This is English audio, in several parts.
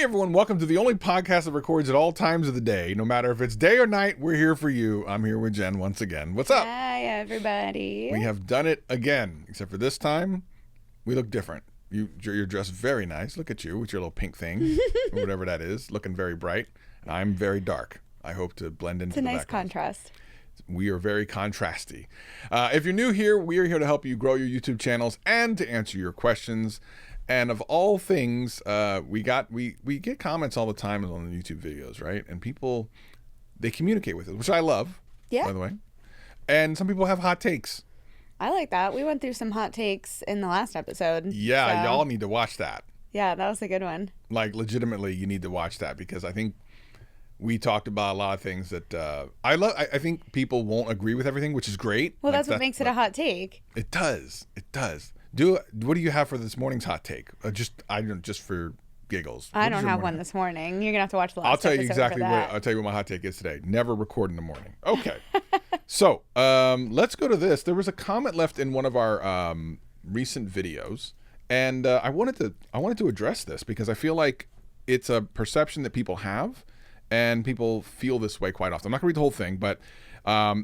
everyone, welcome to the only podcast that records at all times of the day. No matter if it's day or night, we're here for you. I'm here with Jen once again. What's up? Hi, everybody. We have done it again, except for this time, we look different. You're dressed very nice. Look at you with your little pink thing, or whatever that is, looking very bright. And I'm very dark. I hope to blend into the background. It's a nice contrast. We are very contrasty. If you're new here, we are here to help you grow your YouTube channels and to answer your questions. And of all things, we get comments all the time on the YouTube videos, right? And people, they communicate with us, which I love, by the way. And some people have hot takes. I like that. We went through some hot takes in the last episode. Yeah, y'all need to watch that. Yeah, that was a good one. Like, legitimately, you need to watch that because I think we talked about a lot of things that I think people won't agree with everything, which is great. Well, that's what makes it a hot take. It does. It does. What do you have for this morning's hot take? Just for giggles. I don't have one this morning. You're gonna have to watch the last. I'll tell you exactly what my hot take is today. Never record in the morning. Okay. So let's go to this. There was a comment left in one of our recent videos, and I wanted to address this because I feel like it's a perception that people have, and people feel this way quite often. I'm not gonna read the whole thing, but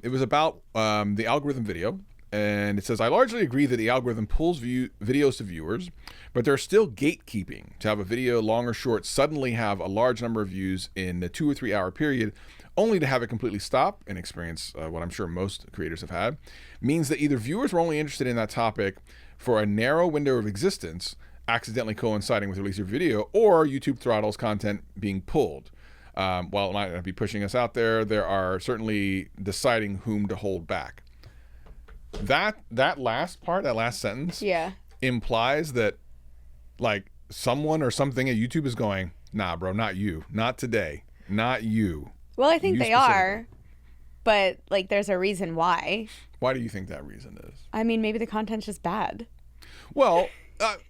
it was about the algorithm video. And it says, I largely agree that the algorithm pulls videos to viewers, but there's still gatekeeping to have a video, long or short, suddenly have a large number of views in a 2 or 3 hour period, only to have it completely stop and experience what I'm sure most creators have had, means that either viewers were only interested in that topic for a narrow window of existence, accidentally coinciding with the release of your video, or YouTube throttles content being pulled. While it might not be pushing us out there, there are certainly deciding whom to hold back. That last part, that last sentence, implies that like someone or something at YouTube is going, nah, bro, not you, not today, not you. Well, I think they are, but like there's a reason why. Why do you think that reason is? I mean, maybe the content's just bad. Well,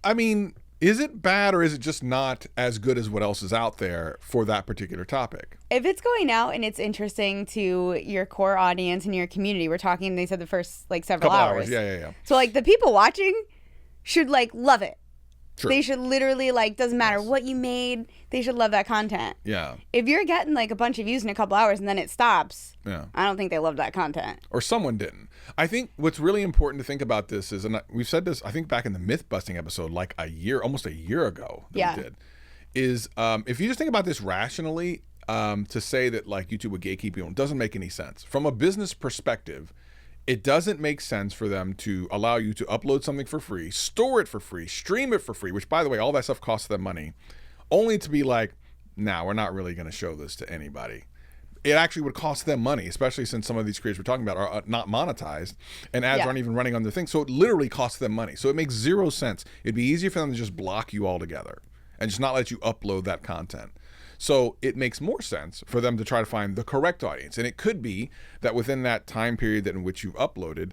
I mean, is it bad or is it just not as good as what else is out there for that particular topic? If it's going out and it's interesting to your core audience and your community, we're talking, they said the first like several hours. Yeah. So like the people watching should like love it. True. They should literally like, doesn't matter what you made, they should love that content. Yeah. If you're getting like a bunch of views in a couple hours and then it stops, I don't think they love that content. Or someone didn't. I think what's really important to think about this is, and we've said this, I think back in the myth busting episode, like almost a year ago that we did, is if you just think about this rationally, to say that like YouTube would gatekeep you doesn't make any sense. From a business perspective, it doesn't make sense for them to allow you to upload something for free, store it for free, stream it for free, which by the way, all that stuff costs them money, only to be like, nah, we're not really going to show this to anybody. It actually would cost them money, especially since some of these creators we're talking about are not monetized and ads aren't even running on their thing. So it literally costs them money. So it makes zero sense. It'd be easier for them to just block you altogether and just not let you upload that content. So it makes more sense for them to try to find the correct audience. And it could be that within that time period in which you've uploaded,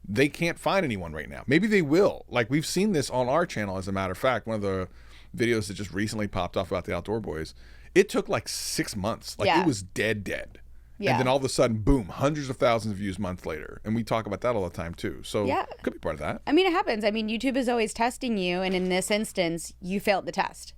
they can't find anyone right now. Maybe they will. Like we've seen this on our channel, as a matter of fact. One of the videos that just recently popped off about the Outdoor Boys, it took like 6 months. Like it was dead. Yeah. And then all of a sudden, boom, hundreds of thousands of views months later. And we talk about that all the time too. So it could be part of that. I mean, it happens. I mean, YouTube is always testing you. And in this instance, you failed the test.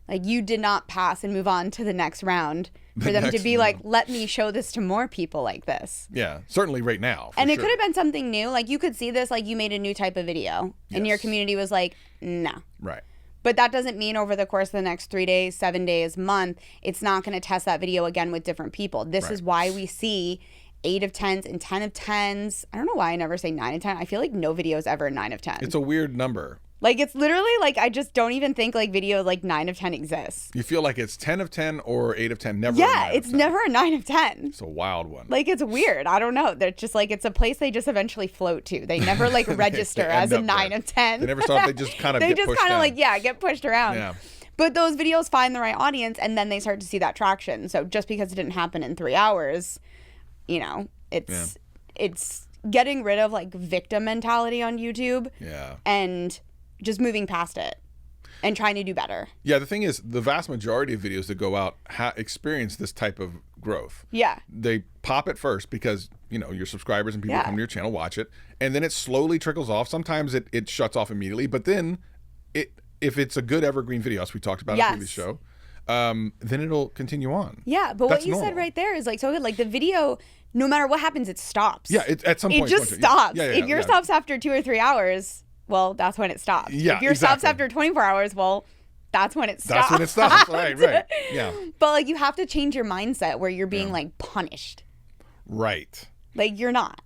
Like you did not pass and move on to the next round for them to be like, let me show this to more people like this. Yeah, certainly right now. And it could have been something new. Like you could see this, like you made a new type of video and your community was like, no. Right. But that doesn't mean over the course of the next 3 days, 7 days, month, it's not going to test that video again with different people. This is why we see 8 of 10s and 10 of 10s. I don't know why I never say 9 of 10. I feel like no video is ever 9 of 10. It's a weird number. Like it's literally like I just don't even think like video like 9 of 10 exists. You feel like it's 10 of 10 or 8 of 10, never. Yeah, it's never a 9 of 10. It's a wild one. Like it's weird. I don't know. They're just like it's a place they just eventually float to. They never like register as a 9 of 10. They never stop. They just kind of they get just pushed kind of down. like get pushed around. Yeah. But those videos find the right audience and then they start to see that traction. So just because it didn't happen in 3 hours, you know, it's getting rid of like victim mentality on YouTube. Yeah. And just moving past it and trying to do better. Yeah, the thing is, the vast majority of videos that go out experience this type of growth. Yeah. They pop it first because, you know, your subscribers and people come to your channel, watch it, and then it slowly trickles off. Sometimes it shuts off immediately, but then if it's a good evergreen video, as we talked about in the previous show, then it'll continue on. Yeah, but That's what you normal. said right there is like so good. Like the video, no matter what happens, it stops. Yeah, at some point. It just stops. If yours yeah. stops after 2 or 3 hours, well, that's when it stops. Yeah, if yours stops after 24 hours, well, that's when it stops. That's when it stops. Right. Yeah. But like you have to change your mindset where you're being like punished. Right. Like you're not.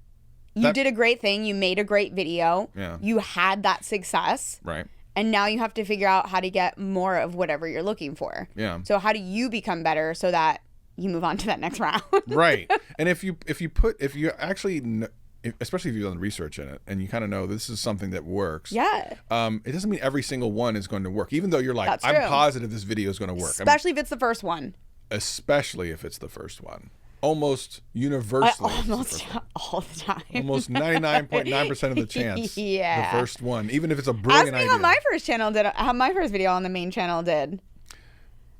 You did a great thing. You made a great video. Yeah. You had that success. Right. And now you have to figure out how to get more of whatever you're looking for. Yeah. So how do you become better so that you move on to that next round? Right. And if you actually, especially if you've done research in it and you kind of know this is something that works. Yeah. It doesn't mean every single one is going to work, even though you're like, That's I'm true. positive this video is going to work. Especially if it's the first one. Especially if it's the first one. Almost universally. Almost all the time. Almost 99.9% of the chance. Yeah. The first one, even if it's a brilliant idea. Ask me how my first video on the main channel did.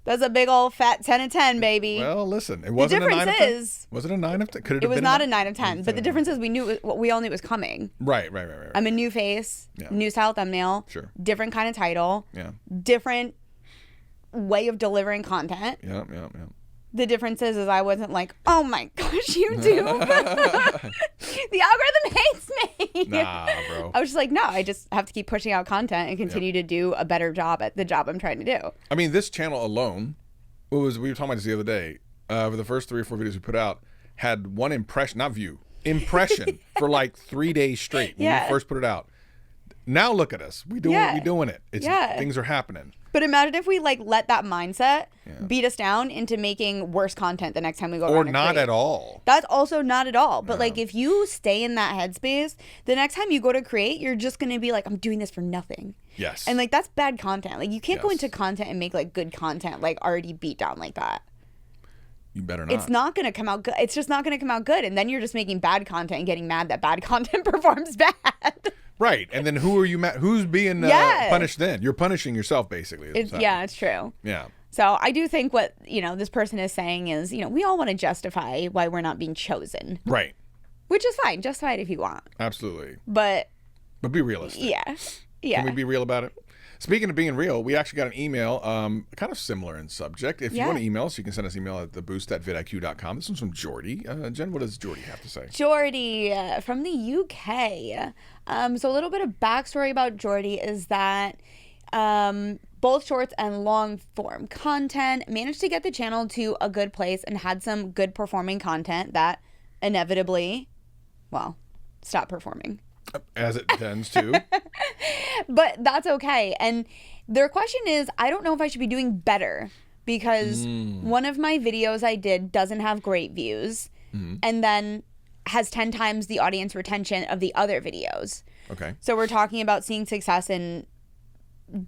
That's a big old fat 10 of 10, baby. Well, listen, it wasn't a 9 of 10. Was it a 9 of 10? Could it have been? It was not a 9 of 10, but the difference is we all knew it was coming. Right. I'm a new face, new style thumbnail, different kind of title, different way of delivering content. Yeah. The difference is I wasn't like, oh my gosh, YouTube. The algorithm hates me. Nah, bro. I was just like, no, I just have to keep pushing out content and continue to do a better job at the job I'm trying to do. I mean, this channel alone, we were talking about this the other day, for the first 3 or 4 videos we put out, had one impression, not view, impression for like 3 days straight when we first put it out. Now look at us. We doing it. Things are happening. But imagine if we like let that mindset beat us down into making worse content the next time we go around. Or not at all. That's also not at all. But like if you stay in that headspace, the next time you go to create, you're just going to be like, I'm doing this for nothing. Yes. And like that's bad content. Like you can't go into content and make like good content like already beat down like that. You better not. It's not going to come out good. It's just not going to come out good. And then you're just making bad content and getting mad that bad content performs bad. Right. And then who are you mad? Who's being punished then? You're punishing yourself, basically. It's true. Yeah. So I do think what, this person is saying is, we all want to justify why we're not being chosen. Right. Which is fine. Justify it if you want. Absolutely. But be realistic. Yeah. Can we be real about it? Speaking of being real, we actually got an email, kind of similar in subject. If you want to email us, you can send us email at theboost@vidIQ.com. This one's from Jordi. Jen, what does Jordi have to say? Jordi from the UK. So a little bit of backstory about Jordi is that both shorts and long form content managed to get the channel to a good place and had some good performing content that inevitably, stopped performing. As it tends to. But that's okay. And their question is, I don't know if I should be doing better because one of my videos I did doesn't have great views and then has 10 times the audience retention of the other videos. Okay. So we're talking about seeing success in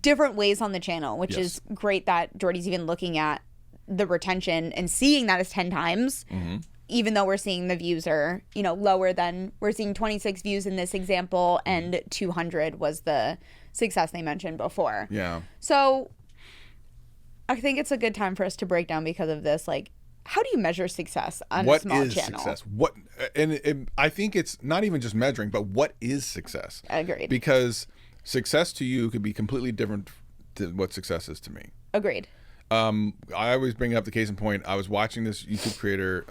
different ways on the channel, which is great that Jordi's even looking at the retention and seeing that as 10 times. Even though we're seeing the views are, lower than, we're seeing 26 views in this example and 200 was the success they mentioned before. Yeah. So I think it's a good time for us to break down because of this, like, how do you measure success on a small channel? What is success? And I think it's not even just measuring, but what is success? Agreed. Because success to you could be completely different to what success is to me. Agreed. I always bring up the case in point. I was watching this YouTube creator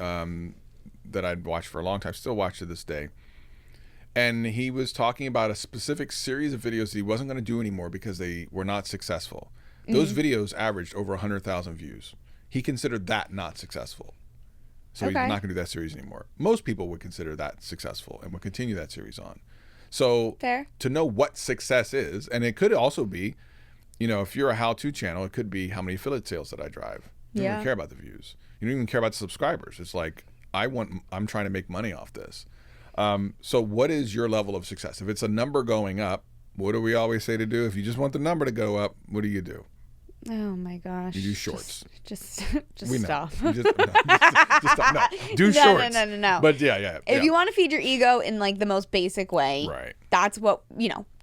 that I'd watched for a long time, still watch to this day. And he was talking about a specific series of videos that he wasn't going to do anymore because they were not successful. Those videos averaged over 100,000 views. He considered that not successful. So he's not going to do that series anymore. Most people would consider that successful and would continue that series on. So to know what success is, and it could also be, if you're a how-to channel, it could be how many affiliate sales that I drive. You don't even care about the views. You don't even care about the subscribers. It's like, I'm trying to make money off this. So what is your level of success? If it's a number going up, what do we always say to do? If you just want the number to go up, what do you do? Oh my gosh. You do shorts. Just we stop. Just stop. No. Do shorts. No. But yeah. If you want to feed your ego in like the most basic way, that's what,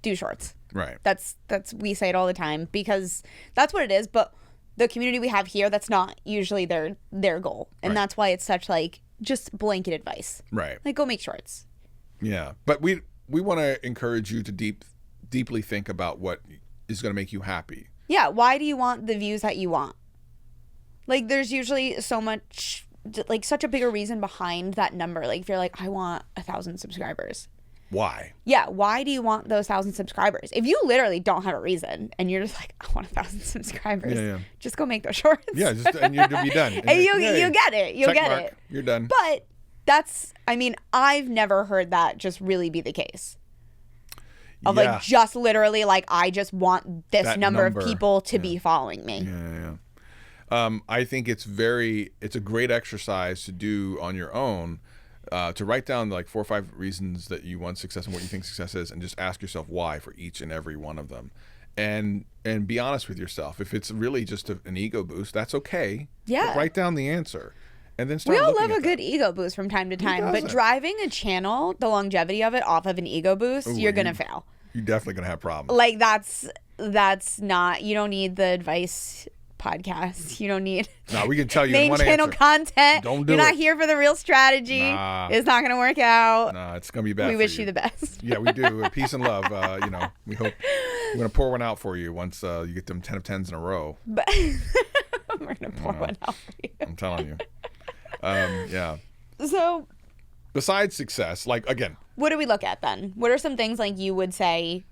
do shorts. Right. That's we say it all the time because that's what it is. But the community we have here, that's not usually their goal. And that's why it's such like just blanket advice. Right. Like go make shorts. Yeah. But we want to encourage you to deeply think about what is going to make you happy. Yeah. Why do you want the views that you want? Like, there's usually so much, like, such a bigger reason behind that number. Like, if you're like, I want 1,000 subscribers. Why? Yeah, why do you want those 1,000 subscribers? If you literally don't have a reason and you're just like, I want 1,000 subscribers, just go make those shorts. Yeah, and you'll be done. And you get it. You'll get mark. it. You're done. But that's, I mean, I've never heard that just really be the case. Of like, just literally like, I just want this number of people to be following me. I think it's a great exercise to do on your own, to write down like 4 or 5 reasons that you want success and what you think success is, and just ask yourself why for each and every one of them, and be honest with yourself. If it's really just an ego boost, that's okay. Yeah. But write down the answer, and then start. We all love a good ego boost from time to time, but driving a channel, the longevity of it off of an ego boost, you're gonna fail. You're definitely gonna have problems. Like, that's not. You don't need the advice podcast. You don't need we can tell you main one channel answer. Don't do it. You're not here for the real strategy. It's not going to work out. It's going to be bad. We wish you the best. Yeah, we do. Peace and love. We hope we're going to pour one out for you once you get them 10 of 10s in a row. But we're going to pour one out for you. I'm telling you. Yeah. So besides success, like, again, what do we look at then? What are some things like you would say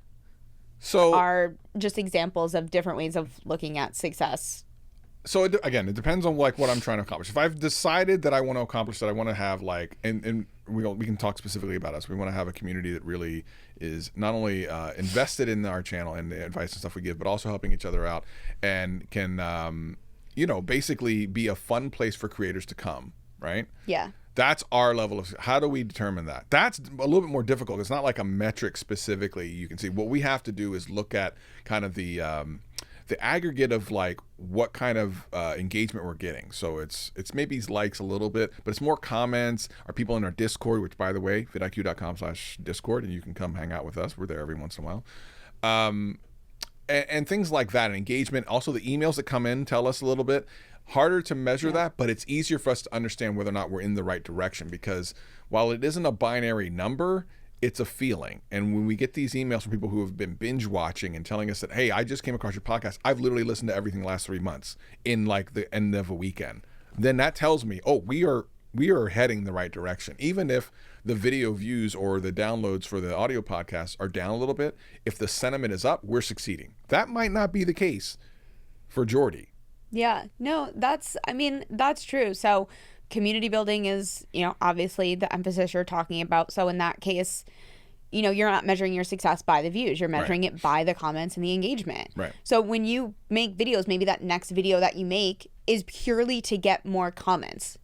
are just examples of different ways of looking at success? So it depends on like what I'm trying to accomplish. If I've decided that I want to accomplish that, I want to have like, and we can talk specifically about us. We want to have a community that really is not only invested in our channel and the advice and stuff we give, but also helping each other out, and can basically be a fun place for creators to come. Right? Yeah. That's our level of, how do we determine that? That's a little bit more difficult. It's not like a metric specifically you can see. What we have to do is look at kind of the aggregate of like what kind of engagement we're getting. So it's maybe likes a little bit, but it's more comments. Are people in our Discord, which, by the way, vidIQ.com/Discord, and you can come hang out with us. We're there every once in a while. And things like that, and engagement. Also, the emails that come in tell us a little bit. Harder to measure that, but it's easier for us to understand whether or not we're in the right direction, because while it isn't a binary number, it's a feeling. And when we get these emails from people who have been binge watching and telling us that, hey, I just came across your podcast, I've literally listened to everything the last 3 months in like the end of a weekend, then that tells me, oh, we are heading the right direction. Even if the video views or the downloads for the audio podcasts are down a little bit, if the sentiment is up, we're succeeding. That might not be the case for Jordi. Yeah, no, that's true. So community building is, obviously the emphasis you're talking about. So in that case, you're not measuring your success by the views. You're measuring it by the comments and the engagement. Right. So when you make videos, maybe that next video that you make is purely to get more comments.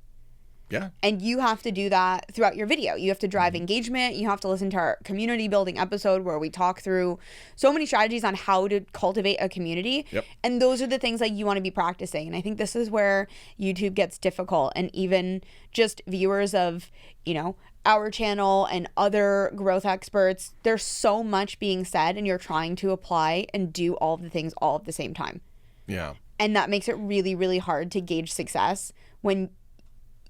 Yeah. And you have to do that throughout your video. You have to drive engagement. You have to listen to our community building episode where we talk through so many strategies on how to cultivate a community. Yep. And those are the things that you want to be practicing. And I think this is where YouTube gets difficult. And even just viewers of, our channel and other growth experts, there's so much being said, and you're trying to apply and do all of the things all at the same time. Yeah. And that makes it really, really hard to gauge success when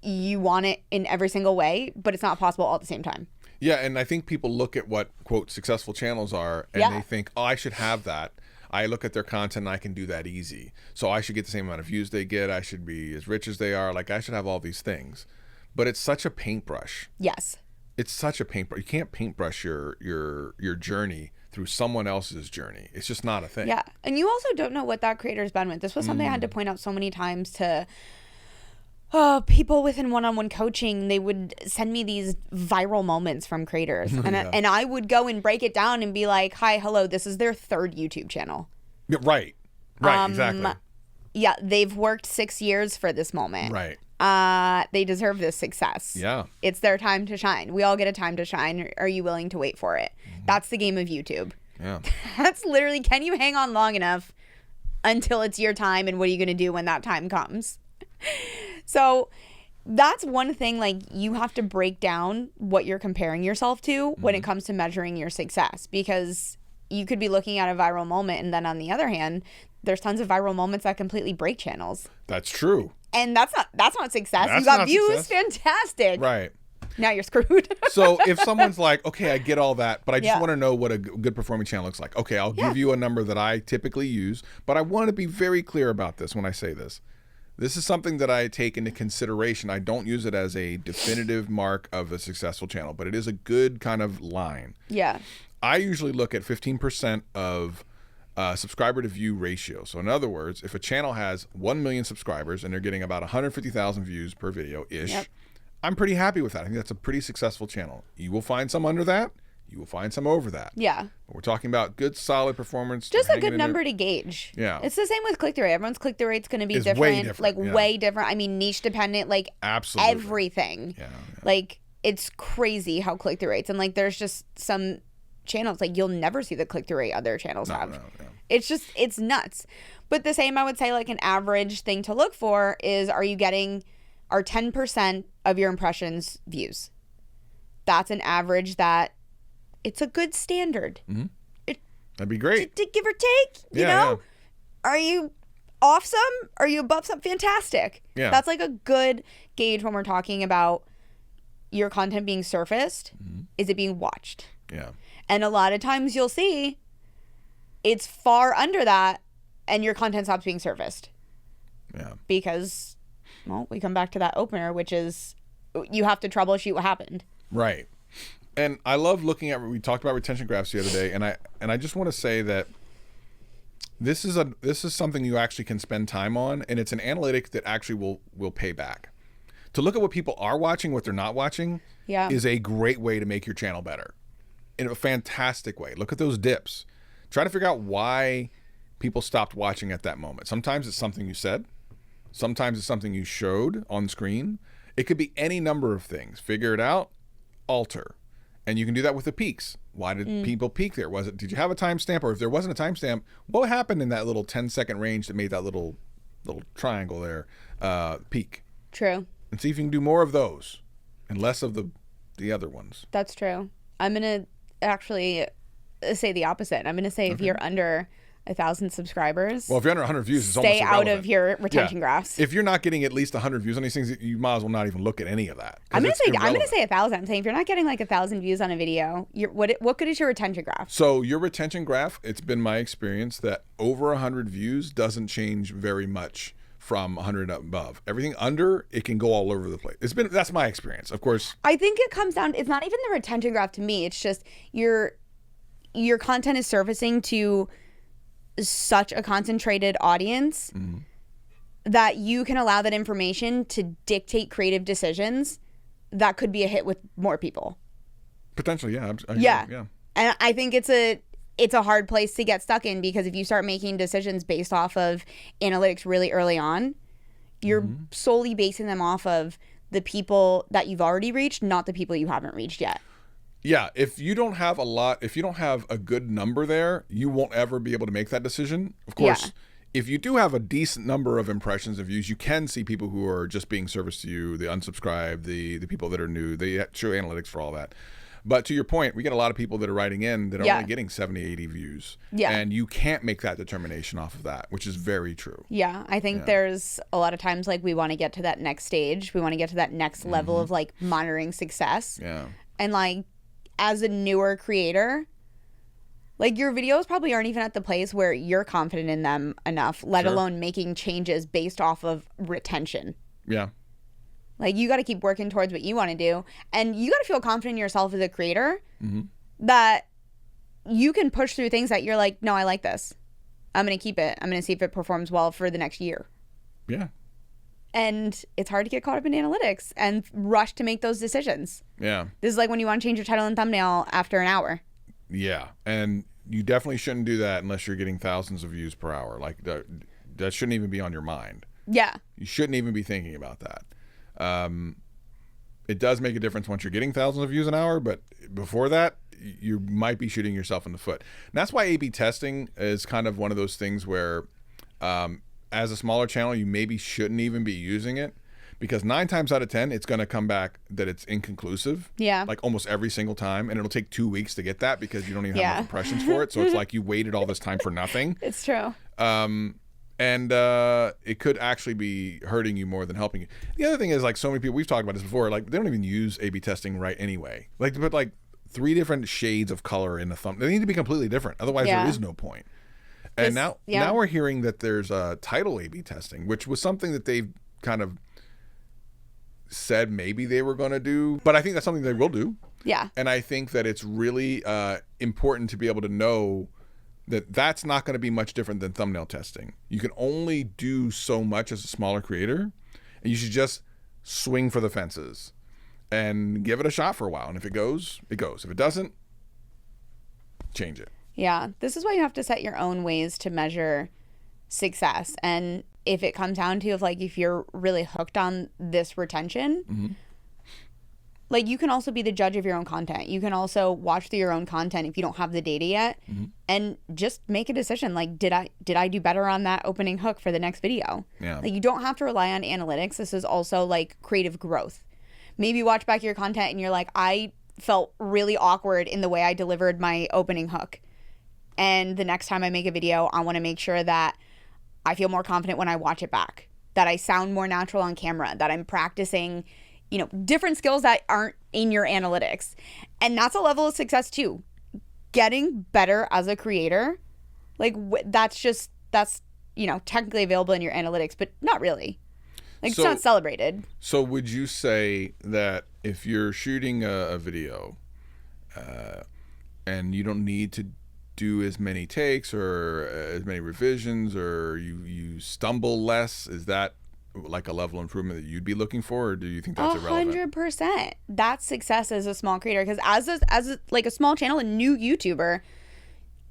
you want it in every single way, but it's not possible all at the same time. Yeah, and I think people look at what, quote, successful channels are, and they think, oh, I should have that. I look at their content and I can do that easy. So I should get the same amount of views they get. I should be as rich as they are. Like, I should have all these things. But it's such a paintbrush. Yes. It's such a paintbrush. You can't paintbrush your journey through someone else's journey. It's just not a thing. Yeah, and you also don't know what that creator's been with. This was something I had to point out so many times to people within one-on-one coaching. They would send me these viral moments from creators, and I would go and break it down and be like, hi, hello, this is their 3rd YouTube channel. Yeah, right, exactly. Yeah, they've worked 6 years for this moment. Right. They deserve this success. Yeah. It's their time to shine. We all get a time to shine. Are you willing to wait for it? That's the game of YouTube. Yeah. That's literally, can you hang on long enough until it's your time, and what are you going to do when that time comes? So that's one thing, like, you have to break down what you're comparing yourself to when it comes to measuring your success, because you could be looking at a viral moment, and then on the other hand, there's tons of viral moments that completely break channels. That's true. And that's not success. That's you got not views, success. fantastic. Right. Now you're screwed. So if someone's like, okay, I get all that, but I just want to know what a good performing channel looks like. Okay, I'll give you a number that I typically use, but I want to be very clear about this when I say this. This is something that I take into consideration. I don't use it as a definitive mark of a successful channel, but it is a good kind of line. Yeah. I usually look at 15% of subscriber to view ratio. So in other words, if a channel has 1 million subscribers and they're getting about 150,000 views per video-ish, yep. I'm pretty happy with that. I think that's a pretty successful channel. You will find some under that. You will find some over that. Yeah. But we're talking about good, solid performance. Just a good number to gauge. Yeah. It's the same with click-through rate. Everyone's click-through rate's going to be different. Way different. Like, way different. I mean, niche dependent, like, absolutely. Everything. Yeah. Like, it's crazy how click-through rates. And, like, there's just some channels, like, you'll never see the click-through rate other channels have. No. It's just, it's nuts. But the same, I would say, like, an average thing to look for is, are 10% of your impressions views? That's an average that it's a good standard. Mm-hmm. That'd be great. To give or take, you know? Yeah. Are you off some? Are you above some? Fantastic. Yeah. That's like a good gauge when we're talking about your content being surfaced. Mm-hmm. Is it being watched? Yeah. And a lot of times you'll see it's far under that and your content stops being surfaced. Yeah. Because, well, we come back to that opener, which is you have to troubleshoot what happened. Right. And I love looking at, we talked about retention graphs the other day, and I just want to say that this is something you actually can spend time on, and it's an analytic that actually will pay back. To look at what people are watching, what they're not watching, is a great way to make your channel better. In a fantastic way. Look at those dips. Try to figure out why people stopped watching at that moment. Sometimes it's something you said. Sometimes it's something you showed on screen. It could be any number of things. Figure it out, alter. And you can do that with the peaks. Why did people peak there? Did you have a timestamp? Or if there wasn't a timestamp, what happened in that little 10-second range that made that little triangle there peak? True. And see if you can do more of those and less of the other ones. That's true. I'm going to actually say the opposite. I'm going to say if you're under 1,000 subscribers. Well, if you're under 100 views, it's almost irrelevant. Stay out of your retention graphs. If you're not getting at least 100 views on these things, you might as well not even look at any of that. I'm gonna say 1,000. I'm saying if you're not getting like 1,000 views on a video, what good is your retention graph? So your retention graph, it's been my experience that over 100 views doesn't change very much from 100 up above. Everything under, it can go all over the place. That's my experience. Of course, I think it comes down. It's not even the retention graph to me. It's just your content is surfacing to such a concentrated audience that you can allow that information to dictate creative decisions that could be a hit with more people. Potentially, yeah. Yeah. And I think it's a hard place to get stuck in, because if you start making decisions based off of analytics really early on, you're solely basing them off of the people that you've already reached, not the people you haven't reached yet. Yeah, if you don't have a good number there, you won't ever be able to make that decision. Of course, if you do have a decent number of impressions and views, you can see people who are just being serviced to you, the unsubscribed, the people that are new. They show analytics for all that. But to your point, we get a lot of people that are writing in that are only getting 70, 80 views. Yeah. And you can't make that determination off of that, which is very true. Yeah, I think there's a lot of times like we want to get to that next stage. We want to get to that next level of like monitoring success. Yeah. And like, as a newer creator, like your videos probably aren't even at the place where you're confident in them enough, let alone making changes based off of retention. Yeah. Like you got to keep working towards what you want to do, and you got to feel confident in yourself as a creator that you can push through things that you're like, no, I like this. I'm going to keep it. I'm going to see if it performs well for the next year. Yeah. And it's hard to get caught up in analytics and rush to make those decisions. Yeah. This is like when you want to change your title and thumbnail after an hour. Yeah. And you definitely shouldn't do that unless you're getting thousands of views per hour. Like that shouldn't even be on your mind. Yeah. You shouldn't even be thinking about that. It does make a difference once you're getting thousands of views an hour, but before that, you might be shooting yourself in the foot. And that's why A/B testing is kind of one of those things where as a smaller channel, you maybe shouldn't even be using it, because 9 times out of 10, it's going to come back that it's inconclusive. Yeah. Like almost every single time. And it'll take 2 weeks to get that because you don't even have enough impressions for it. So it's like you waited all this time for nothing. It's true. And it could actually be hurting you more than helping you. The other thing is, like, so many people, we've talked about this before, like they don't even use A/B testing right anyway. Like to put like 3 different shades of color in a thumb. They need to be completely different. Otherwise there is no point. And now we're hearing that there's title A/B testing, which was something that they've kind of said maybe they were going to do, but I think that's something they will do. Yeah. And I think that it's really important to be able to know that that's not going to be much different than thumbnail testing. You can only do so much as a smaller creator, and you should just swing for the fences and give it a shot for a while. And if it goes, it goes. If it doesn't, change it. Yeah. This is why you have to set your own ways to measure success. And if it comes down to if you're really hooked on this retention, like you can also be the judge of your own content. You can also watch through your own content if you don't have the data yet, and just make a decision. Like, did I do better on that opening hook for the next video? Yeah. Like, you don't have to rely on analytics. This is also like creative growth. Maybe watch back your content and you're like, I felt really awkward in the way I delivered my opening hook. And the next time I make a video, I want to make sure that I feel more confident when I watch it back, that I sound more natural on camera, that I'm practicing, different skills that aren't in your analytics. And that's a level of success too. Getting better as a creator, like that's technically available in your analytics, but not really. Like, it's not celebrated. So would you say that if you're shooting a video and you don't need to do as many takes or as many revisions, or you stumble less, is that like a level of improvement that you'd be looking for, or do you think that's irrelevant? 100%. That's success as a small creator, because as a small channel, a new YouTuber,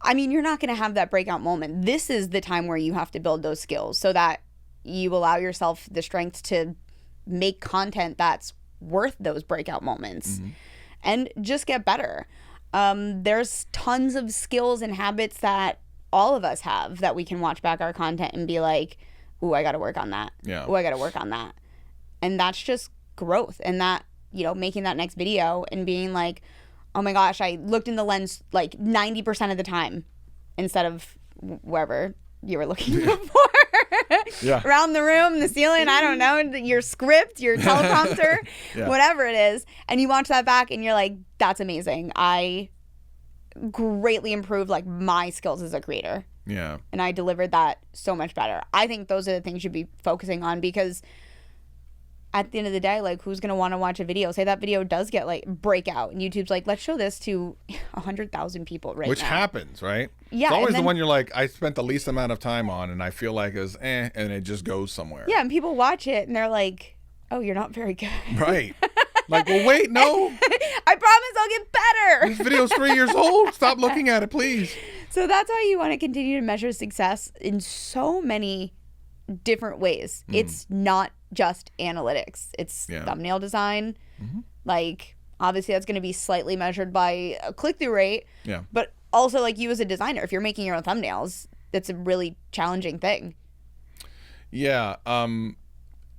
I mean, you're not going to have that breakout moment. This is the time where you have to build those skills so that you allow yourself the strength to make content that's worth those breakout moments and just get better. There's tons of skills and habits that all of us have that we can watch back our content and be like, ooh, I got to work on that. Yeah. Ooh, I got to work on that. And that's just growth. And that, making that next video and being like, oh my gosh, I looked in the lens like 90% of the time instead of wherever you were looking before. Yeah. Around the room, the ceiling, I don't know, your script, your teleprompter, whatever it is. And you watch that back and you're like, that's amazing. I greatly improved my skills as a creator. Yeah. And I delivered that so much better. I think those are the things you should be focusing on, because at the end of the day, who's going to want to watch a video? Say that video does get breakout and YouTube's like, let's show this to 100,000 people right now. Which happens, right? Yeah. It's always the one you're like, I spent the least amount of time on and I feel like it's and it just goes somewhere. Yeah. And people watch it and they're like, oh, you're not very good. Right. Like, well, wait, no. I promise I'll get better. This video's 3 years old. Stop looking at it, please. So that's why you want to continue to measure success in so many different ways. It's not just analytics. It's thumbnail design. Obviously that's going to be slightly measured by a click-through rate. Yeah. But also, you as a designer, if you're making your own thumbnails, that's a really challenging thing. Yeah.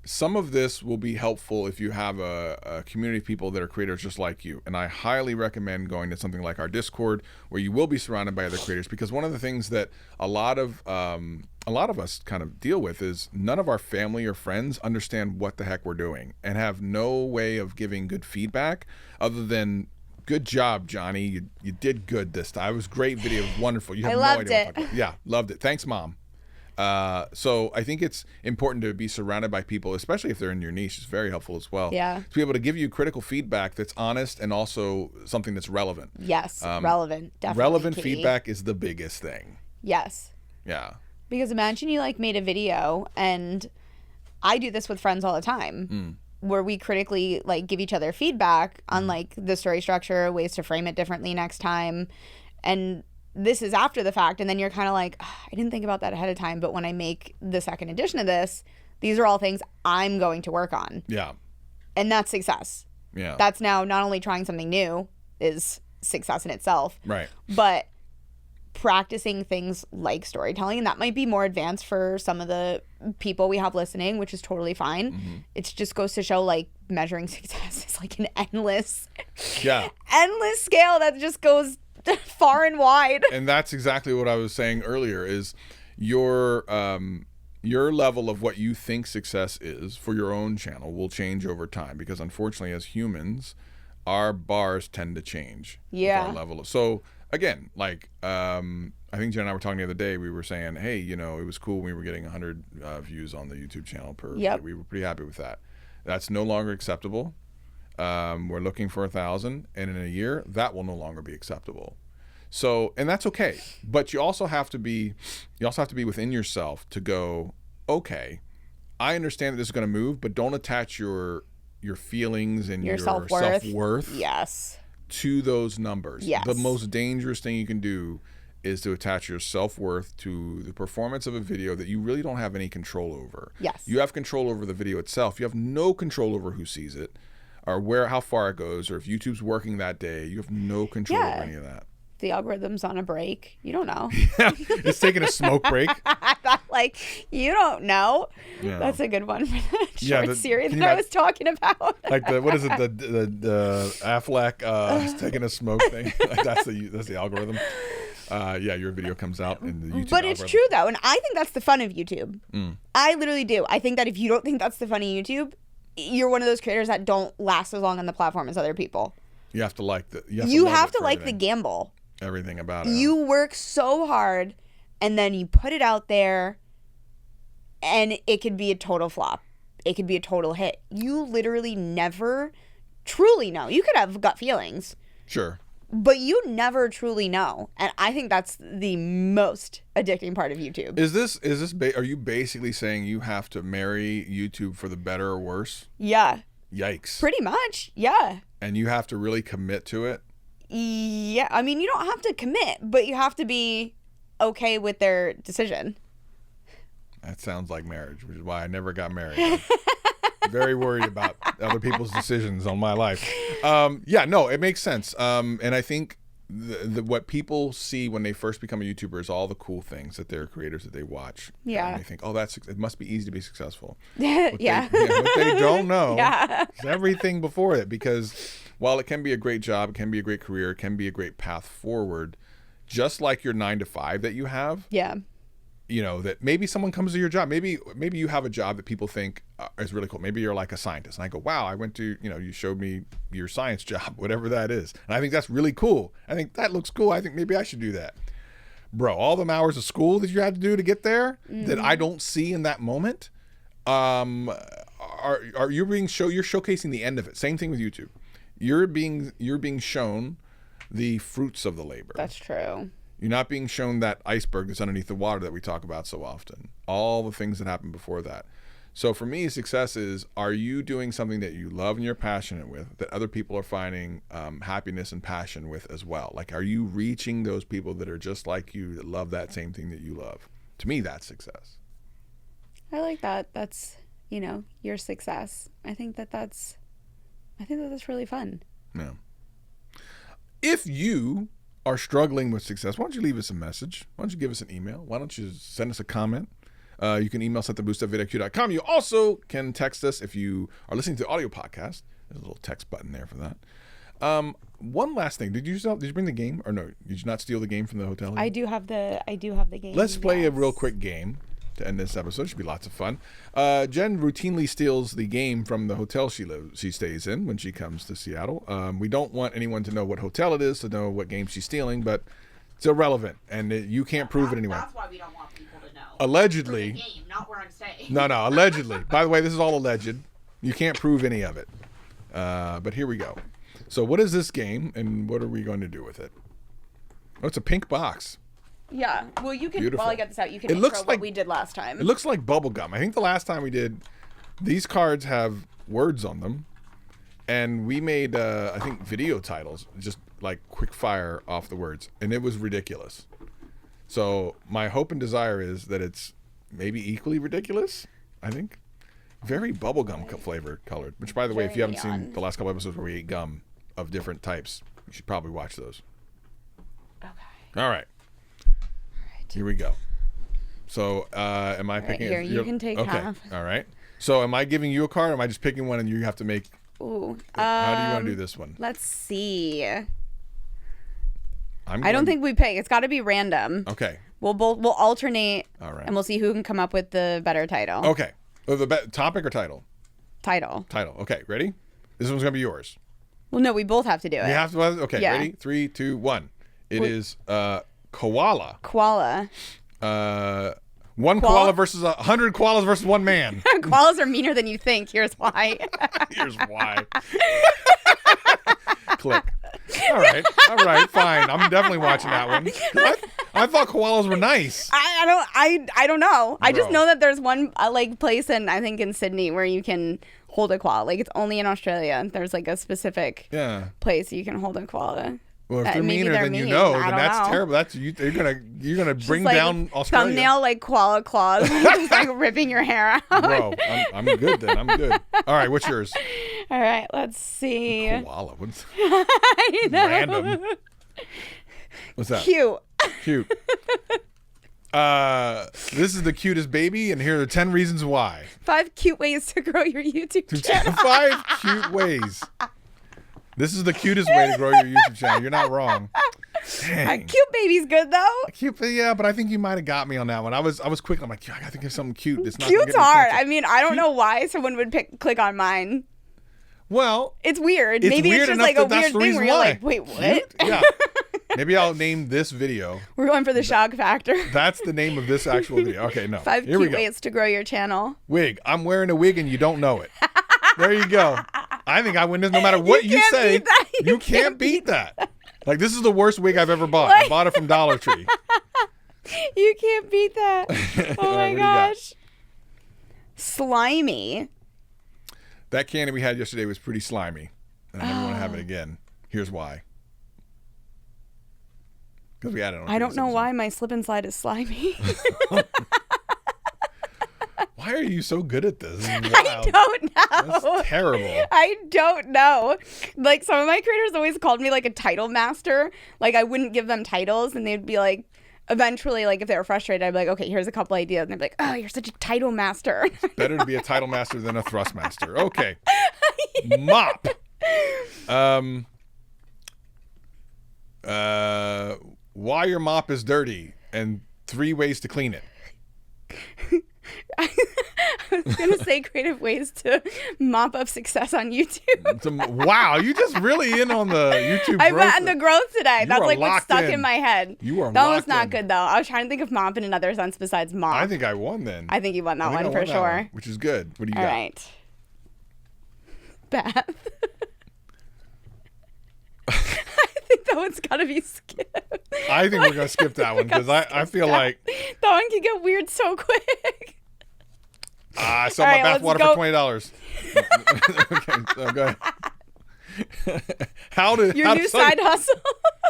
Some of this will be helpful if you have a community of people that are creators just like you. And I highly recommend going to something like our Discord, where you will be surrounded by other creators, because one of the things that a lot of us kind of deal with is none of our family or friends understand what the heck we're doing and have no way of giving good feedback other than, good job, Johnny. You did good this time. It was a great video. It was wonderful. You have no idea what I'm talking about. Yeah, loved it. Thanks, Mom. So I think it's important to be surrounded by people, especially if they're in your niche. It's very helpful as well. Yeah. To be able to give you critical feedback that's honest and also something that's relevant. Yes, relevant. Definitely. Relevant feedback is the biggest thing. Yes. Yeah. Because imagine you made a video, and I do this with friends all the time, where we critically give each other feedback on the story structure, ways to frame it differently next time. And this is after the fact, and then you're kind of like, oh, I didn't think about that ahead of time, but when I make the second edition of this, these are all things I'm going to work on. Yeah. And that's success. Yeah. That's now not only trying something new is success in itself. Right. But practicing things like storytelling, and that might be more advanced for some of the people we have listening, which is totally fine. It just goes to show measuring success is an endless scale that just goes far and wide. And that's exactly what I was saying earlier, is your level of what you think success is for your own channel will change over time, because unfortunately as humans our bars tend to change. Yeah. With our level. So again, like I think Jen and I were talking the other day. We were saying, hey, you know, it was cool when we were getting 100 views on the YouTube channel per. Yep. We were pretty happy with that. That's no longer acceptable. We're looking for 1,000, and in a year, that will no longer be acceptable. So, and that's okay. But you also have to be within yourself to go, okay, I understand that this is going to move, but don't attach your feelings and your self-worth yes. to those numbers. Yes. The most dangerous thing you can do is to attach your self-worth to the performance of a video that you really don't have any control over. Yes. You have control over the video itself. You have no control over who sees it or how far it goes, or if YouTube's working that day. You have no control over any of that. The algorithm's on a break. You don't know. Yeah, it's taking a smoke break. I thought, like, you don't know. Yeah. That's a good one for that short series that I was talking about. Like what is it? The Affleck taking a smoke thing. Like that's the algorithm. Yeah, your video comes out in the YouTube But algorithm. it's true, though, and I think that's the fun of YouTube. I literally do. I think that if you don't think that's the fun of YouTube, you're one of those creators that don't last as long on the platform as other people. You have to like the. You have to like the gamble. Everything about it. You work so hard, and then you put it out there, and it could be a total flop. It could be a total hit. You literally never truly know. You could have gut feelings. Sure. But you never truly know. And I think that's the most addicting part of YouTube. Are you basically saying you have to marry YouTube for the better or worse? Yeah. Yikes. Pretty much. Yeah. And you have to really commit to it? Yeah. I mean, you don't have to commit, but you have to be okay with their decision. That sounds like marriage, which is why I never got married. I'm very worried about other people's decisions on my life. Yeah, no, it makes sense. And I think what people see when they first become a YouTuber is all the cool things that they're creators that they watch. Yeah. And they think, oh, it must be easy to be successful. Yeah. What they don't know is everything before it. Because while it can be a great job, it can be a great career, it can be a great path forward, just like your 9-to-5 that you have. Yeah. You know, that maybe someone comes to your job. Maybe you have a job that people think is really cool. Maybe you're like a scientist. And I go, wow, I went to, you showed me your science job, whatever that is. And I think that's really cool. I think that looks cool. I think maybe I should do that. Bro, all them hours of school that you had to do to get there that I don't see in that moment, you're showcasing the end of it. Same thing with YouTube. You're being shown the fruits of the labor. That's true. You're not being shown that iceberg that's underneath the water that we talk about so often. All the things that happen before that. So for me, success is, are you doing something that you love and you're passionate with, that other people are finding happiness and passion with as well? Like, are you reaching those people that are just like you, that love that same thing that you love? To me, that's success. I like that. That's, your success. I think that's really fun. Yeah. If you are struggling with success, why don't you leave us a message? Why don't you give us an email? Why don't you send us a comment? You can email us at theboost@vidIQ.com. You also can text us if you are listening to the audio podcast. There's a little text button there for that. One last thing. Did you bring the game, or no? Did you not steal the game from the hotel? I do have the game. Let's play a real quick game to end this episode. It should be lots of fun. Jen routinely steals the game from the hotel she stays in when she comes to Seattle. We don't want anyone to know what hotel it is to know what game she's stealing, but it's irrelevant, and you can't prove it anyway. That's why we don't want people to know. Allegedly. For the game, not where I'm staying. No, allegedly. By the way, this is all alleged. You can't prove any of it. But here we go. So what is this game, and what are we going to do with it? Oh, it's a pink box. Yeah. Well, you can, Beautiful. while I get this out, you can It intro looks what like- we did last time. It looks like bubble gum. I think the last time we did, these cards have words on them, and we made, I think, video titles, just like quick fire off the words, and it was ridiculous. So my hope and desire is that it's maybe equally ridiculous, I think. Very bubblegum flavored colored, which, by the way, if you haven't seen the last couple episodes where we ate gum of different types, you should probably watch those. Okay. All right. Here we go. So, am I picking? Here, you can take half. All right. So, am I giving you a card, or am I just picking one and you have to make? Ooh. How do you want to do this one? Let's see. I don't think we pick. It's got to be random. Okay. We'll alternate. All right. And we'll see who can come up with the better title. Okay. Oh, topic or title? Title. Title. Okay. Ready? This one's gonna be yours. Well, no, we both have to do it. You have to. Okay. Yeah. Ready? 3, 2, 1. It is koala. Koala. One koala versus 100 koalas versus one man. Koalas are meaner than you think. Here's why. Here's why. Click. All right, fine. I'm definitely watching that one. I thought koalas were nice. I don't know. I just Bro. know that there's one like place I think in Sydney where you can hold a koala. Like it's only in Australia. There's like a specific place you can hold a koala. Well, if they're maybe meaner they're than you mean. know, I then don't that's know. terrible. That's you're gonna bring Like, down Australia. Thumbnail like koala claws, just like ripping your hair out. Bro, I'm good then. I'm good. All right, what's yours? All right, let's see. Koala. What's I know. random? What's that? Cute. Cute. This is the cutest baby, and here are 10 reasons why. 5 cute ways to grow your YouTube channel. 5 cute ways. This is the cutest way to grow your YouTube channel. You're not wrong. Dang. Cute baby's good though. Cute, yeah, but I think you might have got me on that one. I was quick. I'm like, I think there's something cute. It's not Cute's hard. I mean, I don't know why someone would click on mine. Well, It's weird. it's Maybe weird it's just enough like a that that's weird the thing reason where you're why. like, wait, what? Cute? Yeah. Maybe I'll name this video. We're going for the shock factor. That's the name of this actual video. Okay, no. 5 Here we cute go. ways to grow your channel. Wig. I'm wearing a wig and you don't know it. There you go. I think I win this no matter what you can't say. beat that. You can't beat that. Like, this is the worst wig I've ever bought. I bought it from Dollar Tree. You can't beat that. Oh All right, my what do you got? gosh. Slimy. That candy we had yesterday was pretty slimy. And I never want to have it again. Here's why. Because we had it on. I don't know why my slip and slide is slimy. Why are you so good at this? This is I wild. don't know. That's terrible. I don't know. Like some of my creators always called me like a title master. Like I wouldn't give them titles and they'd be like, eventually, like if they were frustrated, I'd be like, okay, here's a couple ideas. And they'd be like, oh, you're such a title master. Better to be a title master than a thrust master. Okay. Mop. Why your mop is dirty and 3 ways to clean it. I was going to say creative ways to mop up success on YouTube. Wow, you just really in on the YouTube I growth. went on the growth today. You That's are like what's locked stuck in. in my head. You are That was locked not in. good though. I was trying to think of mop in another sense besides mop. I think I won then. I think you won that I think one I for won that sure. one, which is good. What do you All got? right. Bath. I think that one's got to be skipped. I think we're going to skip that one because I feel like That one can get weird so quick. I sold All my right, let's bathwater go. for $20. Okay, so go ahead. How to Your new side hustle.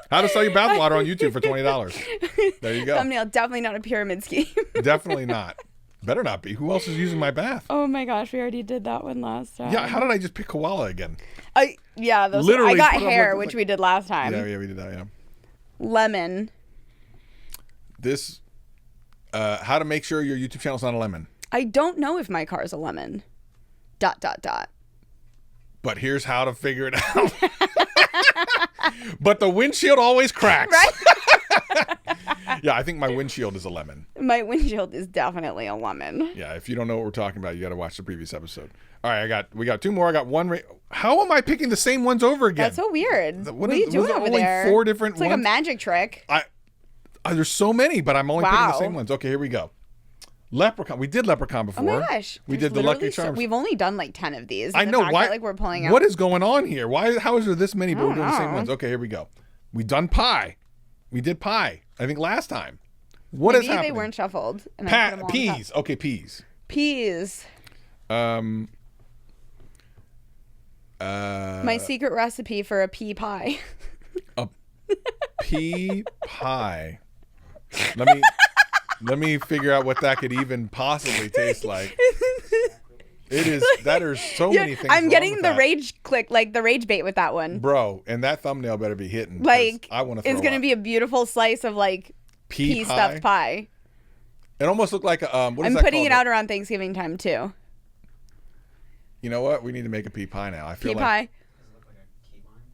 How to sell your bathwater on YouTube for $20. There you go. Thumbnail, definitely not a pyramid scheme. Definitely not. Better not be. Who else is using my bath? Oh my gosh, we already did that one last time. Yeah, how did I just pick koala again? Yeah, those Literally I got put it on hair, the- which we did last time. Yeah, we did that, yeah. Lemon. This, how to make sure your YouTube channel's not a lemon. I don't know if my car is a lemon. ... But here's how to figure it out. But the windshield always cracks. Right? Yeah, I think my windshield is a lemon. My windshield is definitely a lemon. Yeah, if you don't know what we're talking about, you got to watch the previous episode. All right, we got 2 more. I got one. How am I picking the same ones over again? That's so weird. What are is- you was doing there over only there? 4 different It's like a ones? magic trick. There's so many, but I'm only picking the Wow. same ones. Okay, here we go. Leprechaun. We did Leprechaun before. Oh my gosh. We There's did the Lucky literally Charms. we've only done like 10 of these. I The know. fact Why? that, like we're pulling out. What is going on here? How is there this many, but we're I doing the same don't ones? know. Okay, here we go. We done pie. We did pie. I think last time. What is Maybe happening? they weren't shuffled. And I put them all on top. Peas. Okay, peas. Peas. My secret recipe for a pea pie. A pea pie. Let me figure out what that could even possibly taste like. There's so many things. I'm wrong getting with the that. rage click, like the rage bait with that one. Bro, and that thumbnail better be hitting. 'cause Like I want to. it's gonna be a beautiful slice of like pea stuffed pie. It almost looked like a what is I'm that putting called? it out around Thanksgiving time too. You know what? We need to make a pea pie now. I feel Pea like pie.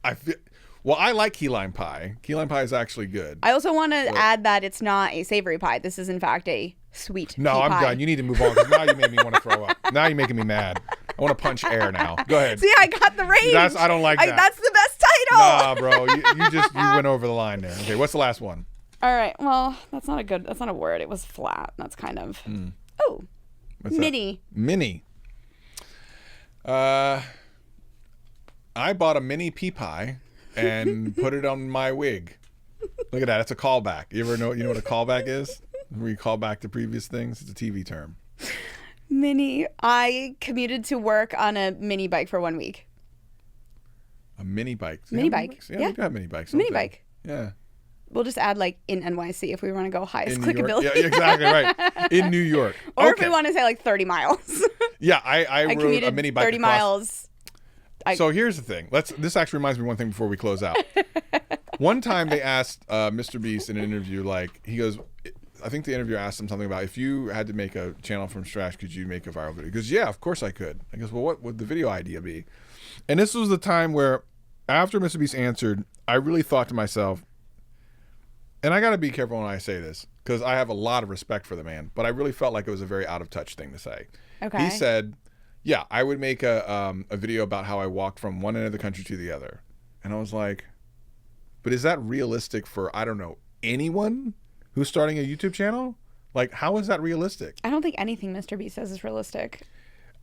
I feel. Well, I like key lime pie. Key lime pie is actually good. I also want to add that it's not a savory pie. This is in fact a sweet No, pea I'm pie. done. You need to move on because now you made me want to throw up. Now you're making me mad. I want to punch air now. Go ahead. See, I got the rage. I don't like that. That's the best Nah, bro. You went over the line there. Okay, what's the last one? All right. Well, that's not a word. It was flat. That's kind of. Oh. What's mini. That? Mini. I bought a mini pea pie and put it on my wig. Look at that. It's a callback. You know what a callback is? Where you call back to previous things? It's a TV term. Mini. I commuted to work on a mini bike for 1 week. A mini bike. Mini bike. Yeah, we do have mini bikes. Mini bike. Yeah. We'll just add like in NYC if we want to go highest In New York. clickability. Yeah, exactly right. In New York. Or if we want to say like 30 miles. Yeah, I rode commuted a mini bike 30 across. miles. So here's the thing. This actually reminds me of one thing before we close out. One time they asked Mr. Beast in an interview, like, he goes, I think the interviewer asked him something about, if you had to make a channel from scratch, could you make a viral video? He goes, yeah, of course I could. I goes, well, what would the video idea be? And this was the time where, after Mr. Beast answered, I really thought to myself, and I got to be careful when I say this, because I have a lot of respect for the man, but I really felt like it was a very out of touch thing to say. Okay. He said, yeah, I would make a video about how I walked from one end of the country to the other. And I was like, but is that realistic for, I don't know, anyone who's starting a YouTube channel? Like, how is that realistic? I don't think anything Mr. B says is realistic.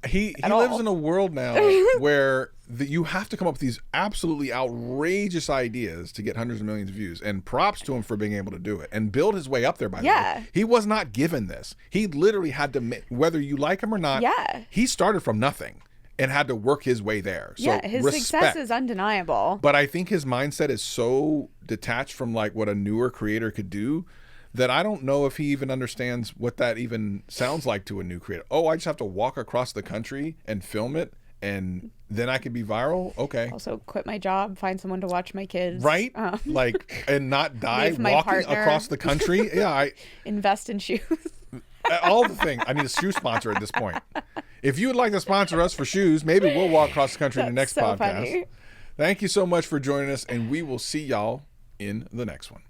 He At lives all. in a world now where you have to come up with these absolutely outrageous ideas to get hundreds of millions of views. And props to him for being able to do it and build his way up there, by the way. He was not given this. He literally had to, whether you like him or not, he started from nothing and had to work his way there. So his respect. success is undeniable. But I think his mindset is so detached from like what a newer creator could do that I don't know if he even understands what that even sounds like to a new creator. Oh, I just have to walk across the country and film it and then I could be viral? Okay. Also quit my job, find someone to watch my kids. Right? Like, and not die walking across the country. Yeah. Invest in shoes. All the things. I need a shoe sponsor at this point. If you would like to sponsor us for shoes, maybe we'll walk across the country in the next podcast. Funny. Thank you so much for joining us, and we will see y'all in the next one.